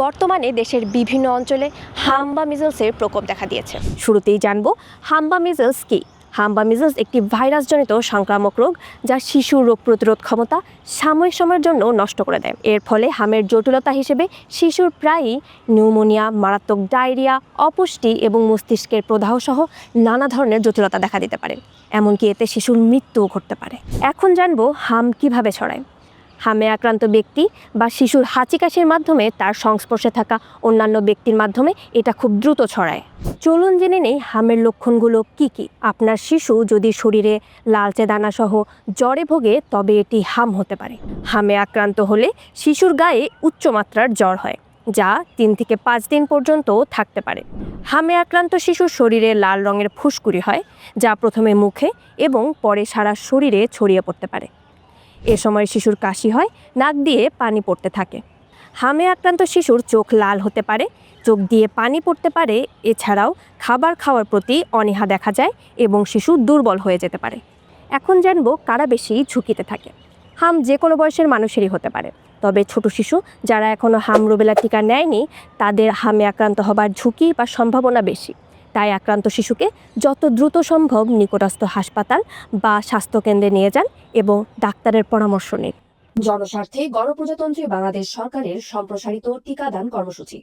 বর্তমানে দেশের বিভিন্ন অঞ্চলে হাম্বা মিজলসের প্রকোপ দেখা দিয়েছে। শুরুতেই জানবো হাম্বা মিজলস কি। হাম্বা মিজলস একটি ভাইরাসজনিত সংক্রামক রোগ যা শিশুর রোগ প্রতিরোধ ক্ষমতা সাময়িক সময়ের জন্য নষ্ট করে দেয়। এর ফলে হামের জটিলতা হিসেবে শিশুর প্রায়ই নিউমোনিয়া, মারাত্মক ডায়রিয়া, অপুষ্টি এবং মস্তিষ্কের প্রদাহ সহ নানা ধরনের জটিলতা দেখা দিতে পারে। এমনকি এতে শিশুর মৃত্যুও ঘটতে পারে। এখন জানবো হাম কিভাবে ছড়ায়। হামে আক্রান্ত ব্যক্তি বা শিশুর হাঁচি কাশির মাধ্যমে তার সংস্পর্শে থাকা অন্যান্য ব্যক্তির মাধ্যমে এটা খুব দ্রুত ছড়ায়। চলুন জেনে নেই হামের লক্ষণগুলো কি কি। আপনার শিশু যদি শরীরে লালচে দানা সহ জ্বরে ভোগে তবে এটি হাম হতে পারে। হামে আক্রান্ত হলে শিশুর গায়ে উচ্চমাত্রার জ্বর হয়, যা 3 থেকে 5 দিন পর্যন্ত থাকতে পারে। হামে আক্রান্ত শিশুর শরীরে লাল রঙের ফুসকুড়ি হয়, যা প্রথমে মুখে এবং পরে সারা শরীরে ছড়িয়ে পড়তে পারে। এ সময় শিশুর কাশি হয়, নাক দিয়ে পানি পড়তে থাকে। হামে আক্রান্ত শিশুর চোখ লাল হতে পারে, চোখ দিয়ে পানি পড়তে পারে। এছাড়াও খাবার খাওয়ার প্রতি অনীহা দেখা যায় এবং শিশু দুর্বল হয়ে যেতে পারে। এখন জানবো কারা বেশি ঝুঁকিতে থাকে। হাম যে কোনো বয়সের মানুষেরই হতে পারে, তবে ছোট শিশু যারা এখনও হাম রুবেলা টিকা নেয়নি তাদের হামে আক্রান্ত হবার ঝুঁকি বা সম্ভাবনা বেশি। তাই আক্রান্ত শিশুকে যত দ্রুত সম্ভব নিকটস্থ হাসপাতাল বা স্বাস্থ্যকেন্দ্রে নিয়ে যান এবং ডাক্তারের পরামর্শ নিন। জনস্বার্থে গণপ্রজাতন্ত্রী বাংলাদেশ সরকারের সম্প্রসারিত টিকাদান কর্মসূচি।